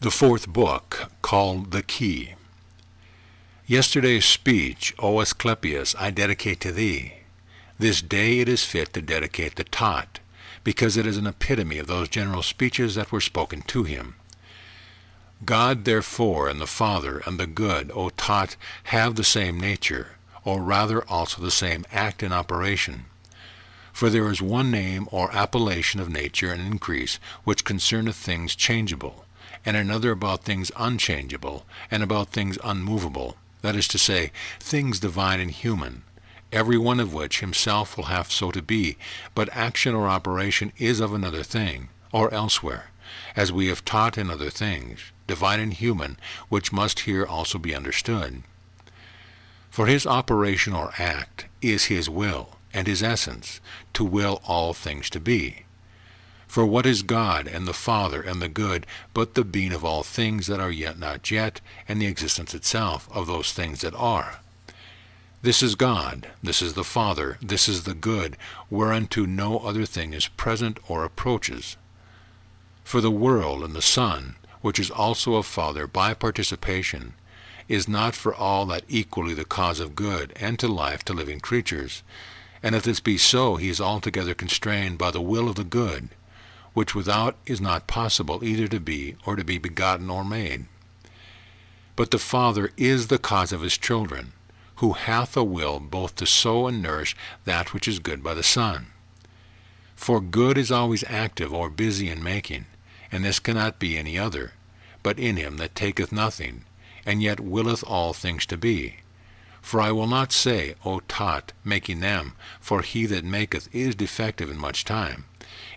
The fourth book, called The Key. Yesterday's speech, O Asclepius, I dedicate to thee. This day it is fit to dedicate the Tot, because it is an epitome of those general speeches that were spoken to him. God, therefore, and the Father, and the good, O Tot, have the same nature, or rather also the same act and operation. For there is one name or appellation of nature and increase, which concerneth things changeable, and another about things unchangeable, and about things unmovable, that is to say, things divine and human, every one of which himself will have so to be, but action or operation is of another thing, or elsewhere, as we have taught in other things, divine and human, which must here also be understood. For his operation or act is his will, and his essence, to will all things to be. For what is God, and the Father, and the good, but the being of all things that are yet not yet, and the existence itself of those things that are? This is God, this is the Father, this is the good, whereunto no other thing is present or approaches. For the world and the Son, which is also a Father by participation, is not for all that equally the cause of good and to life to living creatures, and if this be so, he is altogether constrained by the will of the good, which without is not possible either to be or to be begotten or made. But the Father is the cause of his children, who hath a will both to sow and nourish that which is good by the Son. For good is always active or busy in making, and this cannot be any other, but in him that taketh nothing, and yet willeth all things to be. For I will not say, O Tot, making them, for he that maketh is defective in much time,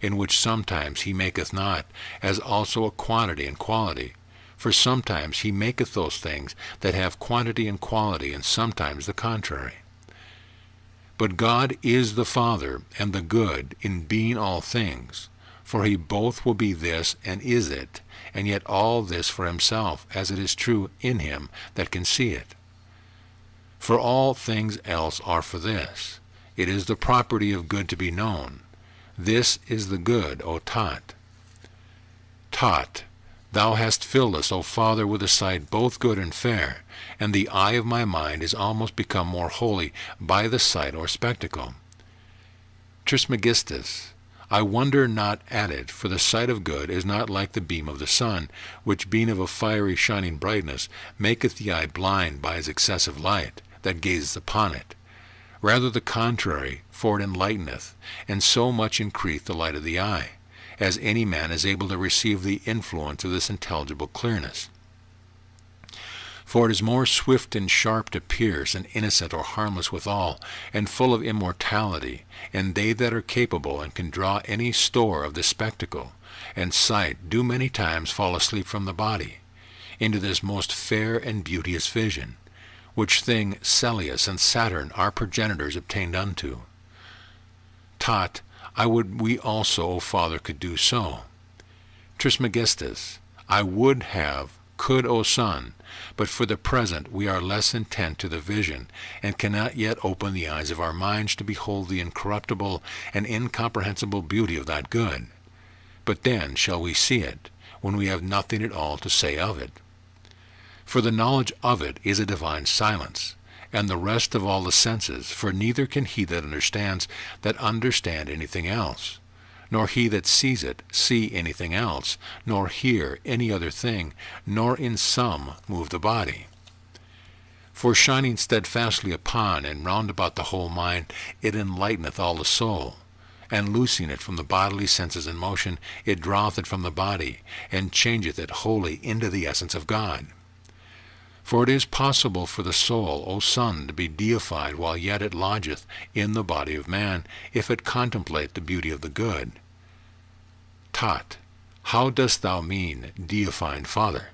in which sometimes he maketh not, as also a quantity and quality. For sometimes he maketh those things that have quantity and quality, and sometimes the contrary. But God is the Father and the good in being all things, for he both will be this and is it, and yet all this for himself, as it is true in him that can see it. For all things else are for this. It is the property of good to be known. This is the good, O Tot. Tot, thou hast filled us, O Father, with a sight both good and fair, and the eye of my mind is almost become more holy by the sight or spectacle. Trismegistus, I wonder not at it, for the sight of good is not like the beam of the sun, which being of a fiery shining brightness, maketh the eye blind by his excessive light, that gazeth upon it. Rather the contrary, for it enlighteneth, and so much increaseth the light of the eye, as any man is able to receive the influence of this intelligible clearness. For it is more swift and sharp to pierce, and innocent or harmless withal, and full of immortality, and they that are capable and can draw any store of this spectacle and sight do many times fall asleep from the body, into this most fair and beauteous vision, which thing Celeus and Saturn our progenitors obtained unto. Tot, I would we also, O Father, could do so. Trismegistus, I would have, could, O Son, but for the present we are less intent to the vision, and cannot yet open the eyes of our minds to behold the incorruptible and incomprehensible beauty of that good. But then shall we see it, when we have nothing at all to say of it. For the knowledge of it is a divine silence, and the rest of all the senses, for neither can he that understands that understand anything else, nor he that sees it see anything else, nor hear any other thing, nor in sum move the body. For shining steadfastly upon and round about the whole mind, it enlighteneth all the soul, and loosing it from the bodily senses in motion, it draweth it from the body, and changeth it wholly into the essence of God. For it is possible for the soul, O Son, to be deified while yet it lodgeth in the body of man, if it contemplate the beauty of the good. Tot, how dost thou mean, deifying Father?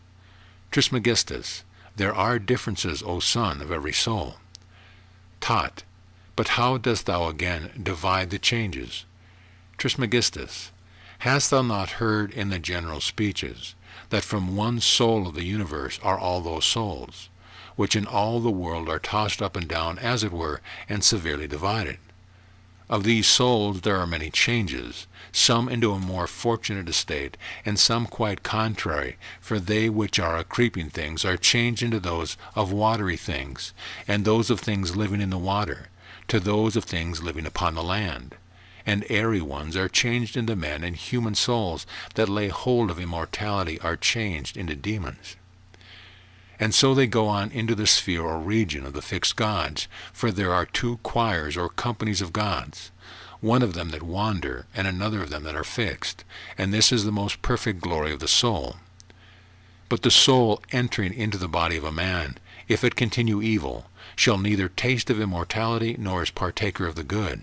Trismegistus, there are differences, O Son, of every soul. Tot, but how dost thou again divide the changes? Trismegistus, hast thou not heard in the general speeches, that from one soul of the universe are all those souls, which in all the world are tossed up and down, as it were, and severely divided? Of these souls there are many changes, some into a more fortunate estate, and some quite contrary, for they which are of creeping things are changed into those of watery things, and those of things living in the water, to those of things living upon the land. And airy ones are changed into men, and human souls that lay hold of immortality are changed into demons. And so they go on into the sphere or region of the fixed gods, for there are two choirs or companies of gods, one of them that wander, and another of them that are fixed, and this is the most perfect glory of the soul. But the soul entering into the body of a man, if it continue evil, shall neither taste of immortality, nor is partaker of the good.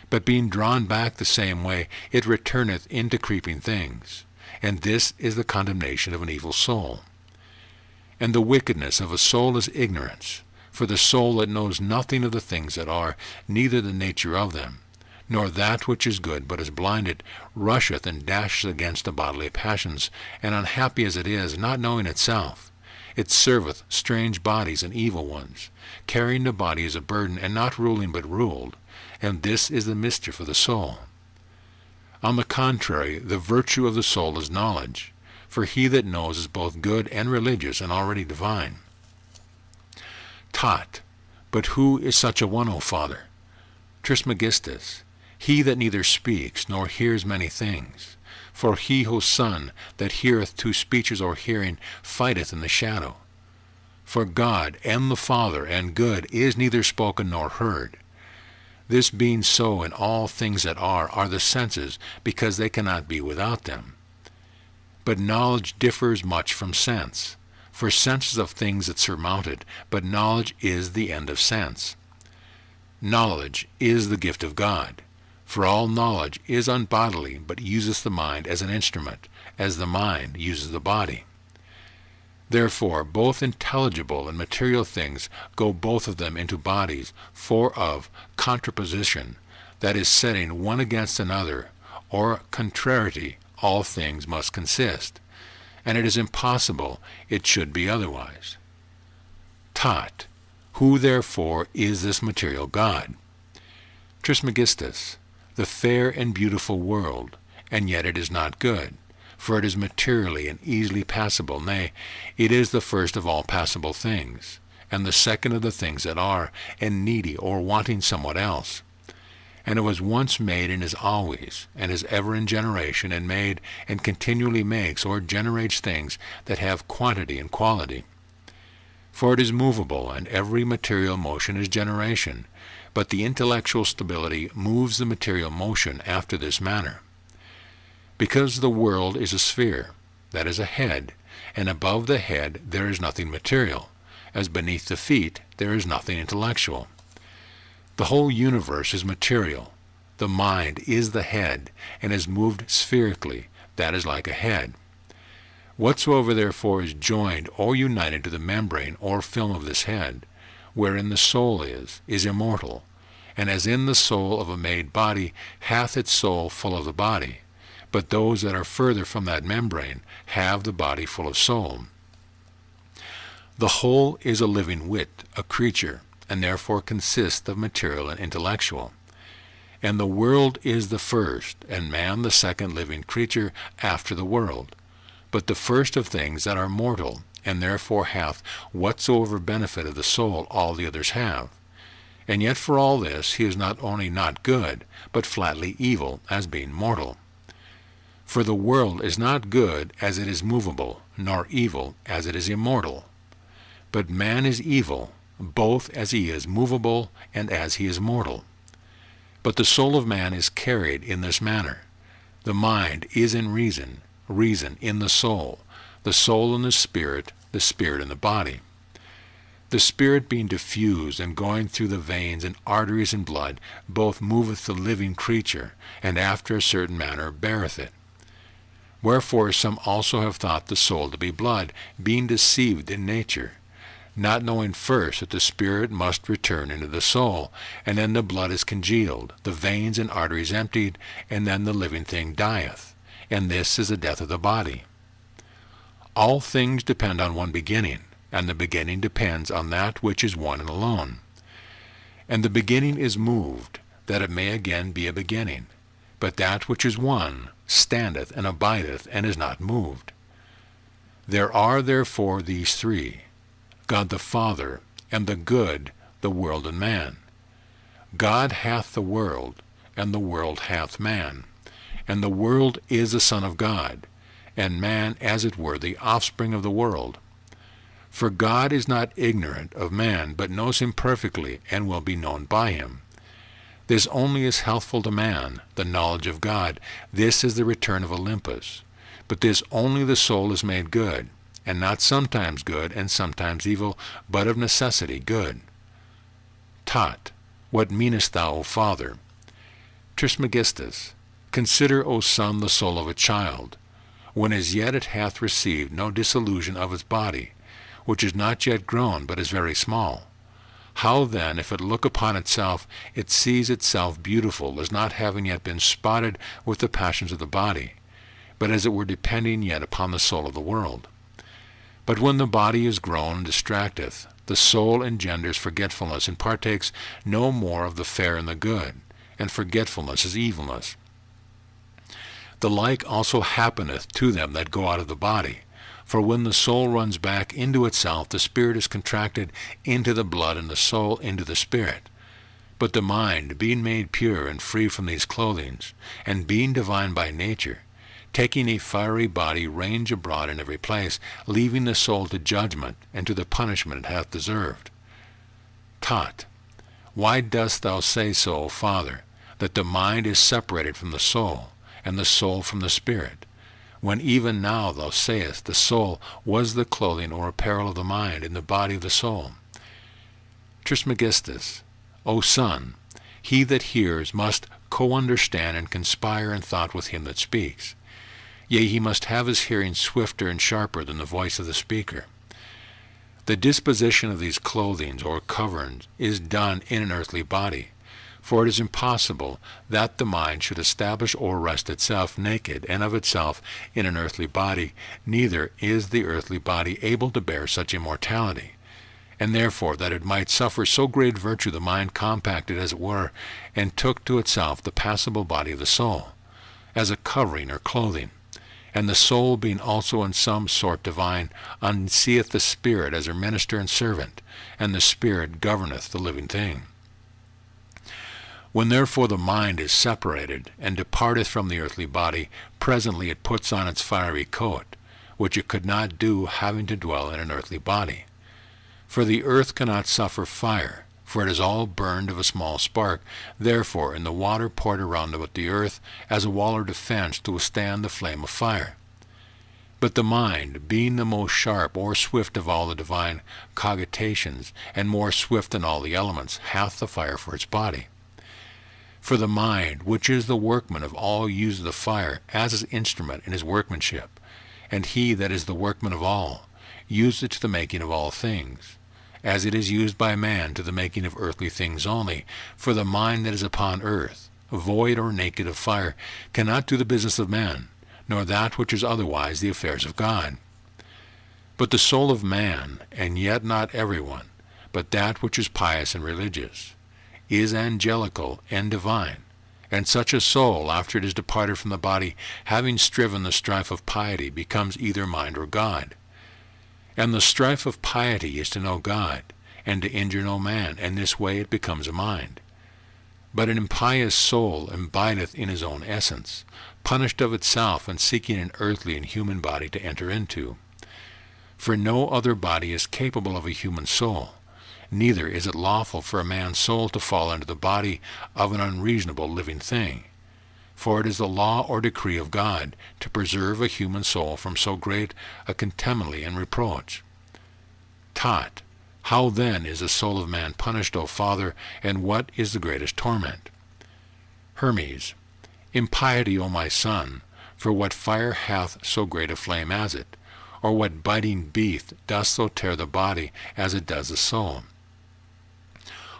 But being drawn back the same way, it returneth into creeping things, and this is the condemnation of an evil soul. And the wickedness of a soul is ignorance, for the soul that knows nothing of the things that are, neither the nature of them, nor that which is good, but is blinded, rusheth and dasheth against the bodily passions, and unhappy as it is, not knowing itself, it serveth strange bodies and evil ones, carrying the body as a burden, and not ruling but ruled, and this is the mischief of the soul. On the contrary, the virtue of the soul is knowledge, for he that knows is both good and religious and already divine. Taught, but who is such a one, O Father? Trismegistus, he that neither speaks nor hears many things. For he whose son that heareth two speeches or hearing fighteth in the shadow. For God and the Father and good is neither spoken nor heard. This being so in all things that are the senses, because they cannot be without them. But knowledge differs much from sense, for sense is of things that surmount it, but knowledge is the end of sense. Knowledge is the gift of God, for all knowledge is unbodily, but useth the mind as an instrument, as the mind uses the body. Therefore both intelligible and material things go both of them into bodies, for of contraposition, that is setting one against another, or contrariety, all things must consist, and it is impossible it should be otherwise. Taught, who therefore is this material God? Trismegistus, the fair and beautiful world, and yet it is not good, for it is materially and easily passable, nay, it is the first of all passable things, and the second of the things that are, and needy or wanting somewhat else. And it was once made and is always, and is ever in generation, and made, and continually makes or generates things that have quantity and quality. For it is movable, and every material motion is generation, but the intellectual stability moves the material motion after this manner. Because the world is a sphere, that is a head, and above the head there is nothing material, as beneath the feet there is nothing intellectual. The whole universe is material. The mind is the head, and is moved spherically, that is like a head. Whatsoever therefore is joined or united to the membrane or film of this head, wherein the soul is immortal, and as in the soul of a made body hath its soul full of the body, but those that are further from that membrane have the body full of soul. The whole is a living wit, a creature, and therefore consists of material and intellectual. And the world is the first, and man the second living creature after the world, but the first of things that are mortal, and therefore hath whatsoever benefit of the soul all the others have. And yet for all this he is not only not good, but flatly evil, as being mortal. For the world is not good as it is movable, nor evil as it is immortal. But man is evil, both as he is movable and as he is mortal. But the soul of man is carried in this manner. The mind is in reason, reason in the soul in the spirit in the body. The spirit being diffused and going through the veins and arteries and blood, both moveth the living creature, and after a certain manner beareth it. Wherefore some also have thought the soul to be blood, being deceived in nature, not knowing first that the spirit must return into the soul, and then the blood is congealed, the veins and arteries emptied, and then the living thing dieth, and this is the death of the body. All things depend on one beginning, and the beginning depends on that which is one and alone. And the beginning is moved, that it may again be a beginning. But that which is one standeth and abideth, and is not moved. There are therefore these three, God the Father, and the good, the world and man. God hath the world, and the world hath man. And the world is the Son of God, and man as it were the offspring of the world. For God is not ignorant of man, but knows him perfectly, and will be known by him. This only is healthful to man, the knowledge of God. This is the return of Olympus. But this only the soul is made good, and not sometimes good and sometimes evil, but of necessity good. Tot, what meanest thou, O Father? Trismegistus, consider, O Son, the soul of a child, when as yet it hath received no dissolution of its body, which is not yet grown, but is very small. How then, if it look upon itself, it sees itself beautiful, as not having yet been spotted with the passions of the body, but as it were depending yet upon the soul of the world? But when the body is grown and distracteth, the soul engenders forgetfulness, and partakes no more of the fair and the good, and forgetfulness is evilness. The like also happeneth to them that go out of the body. For when the soul runs back into itself, the spirit is contracted into the blood, and the soul into the spirit. But the mind, being made pure and free from these clothings, and being divine by nature, taking a fiery body, range abroad in every place, leaving the soul to judgment, and to the punishment it hath deserved. Tot, why dost thou say so, O Father, that the mind is separated from the soul, and the soul from the spirit, when even now thou sayest the soul was the clothing or apparel of the mind in the body of the soul? Trismegistus, O Son, he that hears must co-understand and conspire in thought with him that speaks. Yea, he must have his hearing swifter and sharper than the voice of the speaker. The disposition of these clothings or coverings is done in an earthly body, for it is impossible that the mind should establish or rest itself naked and of itself in an earthly body, neither is the earthly body able to bear such immortality. And therefore that it might suffer so great virtue, the mind compacted, as it were, and took to itself the passible body of the soul, as a covering or clothing. And the soul, being also in some sort divine, unseeth the spirit as her minister and servant, and the spirit governeth the living thing. When therefore the mind is separated, and departeth from the earthly body, presently it puts on its fiery coat, which it could not do, having to dwell in an earthly body. For the earth cannot suffer fire, for it is all burned of a small spark. Therefore in the water poured around about the earth, as a wall or defense to withstand the flame of fire. But the mind, being the most sharp or swift of all the divine cogitations, and more swift than all the elements, hath the fire for its body. For the mind, which is the workman of all, uses the fire as his instrument in his workmanship, and he that is the workman of all uses it to the making of all things, as it is used by man to the making of earthly things only. For the mind that is upon earth, void or naked of fire, cannot do the business of men, nor that which is otherwise the affairs of God. But the soul of man, and yet not every one, but that which is pious and religious, is angelical and divine, and such a soul, after it is departed from the body, having striven the strife of piety, becomes either mind or God. And the strife of piety is to know God, and to injure no man, and this way it becomes a mind. But an impious soul abideth in his own essence, punished of itself, and seeking an earthly and human body to enter into. For no other body is capable of a human soul, neither is it lawful for a man's soul to fall into the body of an unreasonable living thing. For it is the law or decree of God to preserve a human soul from so great a contumely and reproach. Tot, how then is the soul of man punished, O Father, and what is the greatest torment? Hermes, impiety, O my son, for what fire hath so great a flame as it? Or what biting beast doth so tear the body as it does the soul?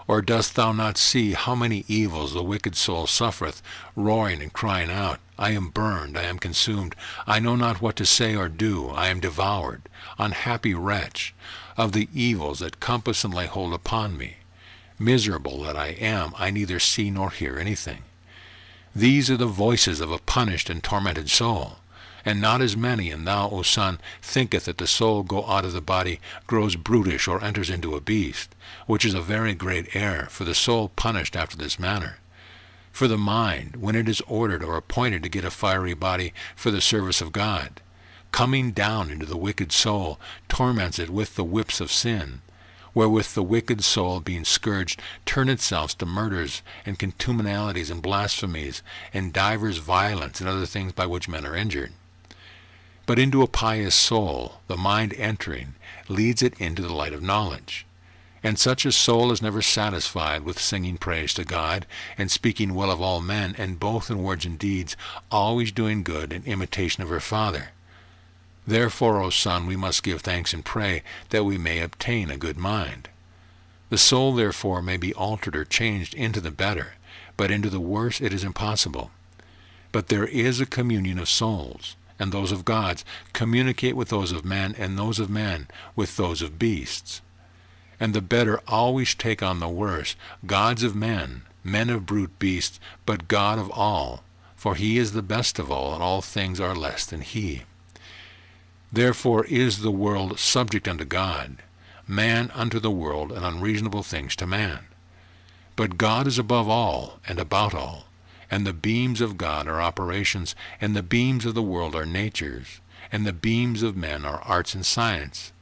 Or dost thou not see how many evils the wicked soul suffereth, roaring and crying out, I am burned, I am consumed, I know not what to say or do, I am devoured, unhappy wretch, of the evils that compass and lay hold upon me? Miserable that I am, I neither see nor hear anything. These are the voices of a punished and tormented soul, and not as many, and thou, O son, thinketh that the soul go out of the body, grows brutish, or enters into a beast, which is a very great error, for the soul punished after this manner. For the mind, when it is ordered or appointed to get a fiery body for the service of God, coming down into the wicked soul, torments it with the whips of sin, wherewith the wicked soul, being scourged, turn itself to murders, and contumenalities, and blasphemies, and divers violence, and other things by which men are injured. But into a pious soul, the mind entering, leads it into the light of knowledge. And such a soul is never satisfied with singing praise to God, and speaking well of all men, and both in words and deeds, always doing good in imitation of her Father. Therefore, O son, we must give thanks and pray, that we may obtain a good mind. The soul, therefore, may be altered or changed into the better, but into the worse it is impossible. But there is a communion of souls, and those of gods communicate with those of men, and those of men with those of beasts. And the better always take on the worse, gods of men, men of brute beasts, but God of all, for he is the best of all, and all things are less than he. Therefore is the world subject unto God, man unto the world, and unreasonable things to man. But God is above all, and about all, and the beams of God are operations, and the beams of the world are natures, and the beams of men are arts and science.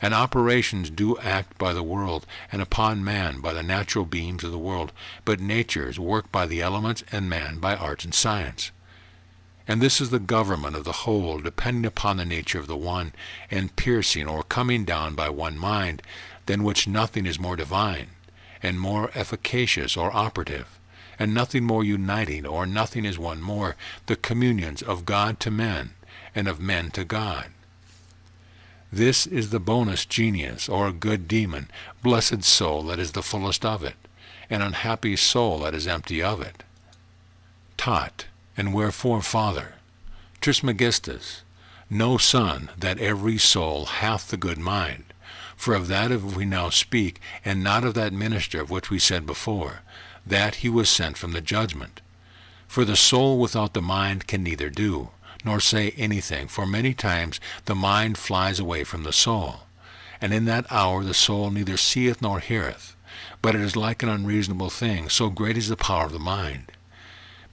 And operations do act by the world, and upon man by the natural beams of the world, but natures work by the elements, and man by arts and science. And this is the government of the whole, depending upon the nature of the one, and piercing or coming down by one mind, than which nothing is more divine, and more efficacious or operative, and nothing more uniting, or nothing is one more, the communions of God to men, and of men to God. This is the bonus genius, or a good demon, blessed soul that is the fullest of it, an unhappy soul that is empty of it. Tot, and wherefore, Father? Trismegistus, know, son, that every soul hath the good mind, for of that of we now speak, and not of that minister of which we said before, that he was sent from the judgment. For the soul without the mind can neither do, nor say anything, for many times the mind flies away from the soul, and in that hour the soul neither seeth nor heareth, but it is like an unreasonable thing, so great is the power of the mind.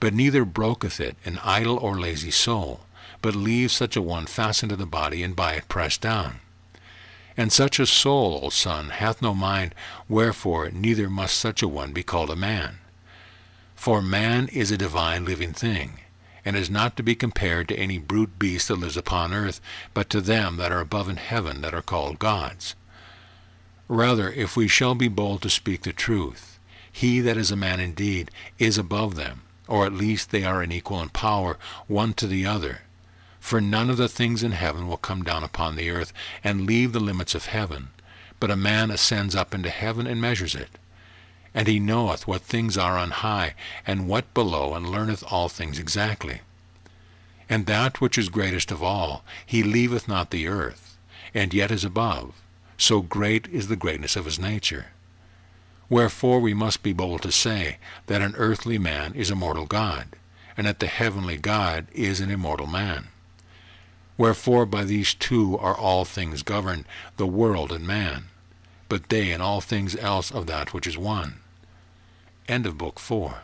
But neither broketh it an idle or lazy soul, but leaves such a one fastened to the body, and by it pressed down. And such a soul, O son, hath no mind, wherefore neither must such a one be called a man. For man is a divine living thing, and is not to be compared to any brute beast that lives upon earth, but to them that are above in heaven, that are called gods. Rather, if we shall be bold to speak the truth, he that is a man indeed is above them, or at least they are in equal in power one to the other. For none of the things in heaven will come down upon the earth, and leave the limits of heaven, but a man ascends up into heaven, and measures it. And he knoweth what things are on high, and what below, and learneth all things exactly. And that which is greatest of all, he leaveth not the earth, and yet is above, so great is the greatness of his nature. Wherefore we must be bold to say that an earthly man is a mortal God, and that the heavenly God is an immortal man. Wherefore by these two are all things governed, the world and man, but they and all things else of that which is one. End of Book 4.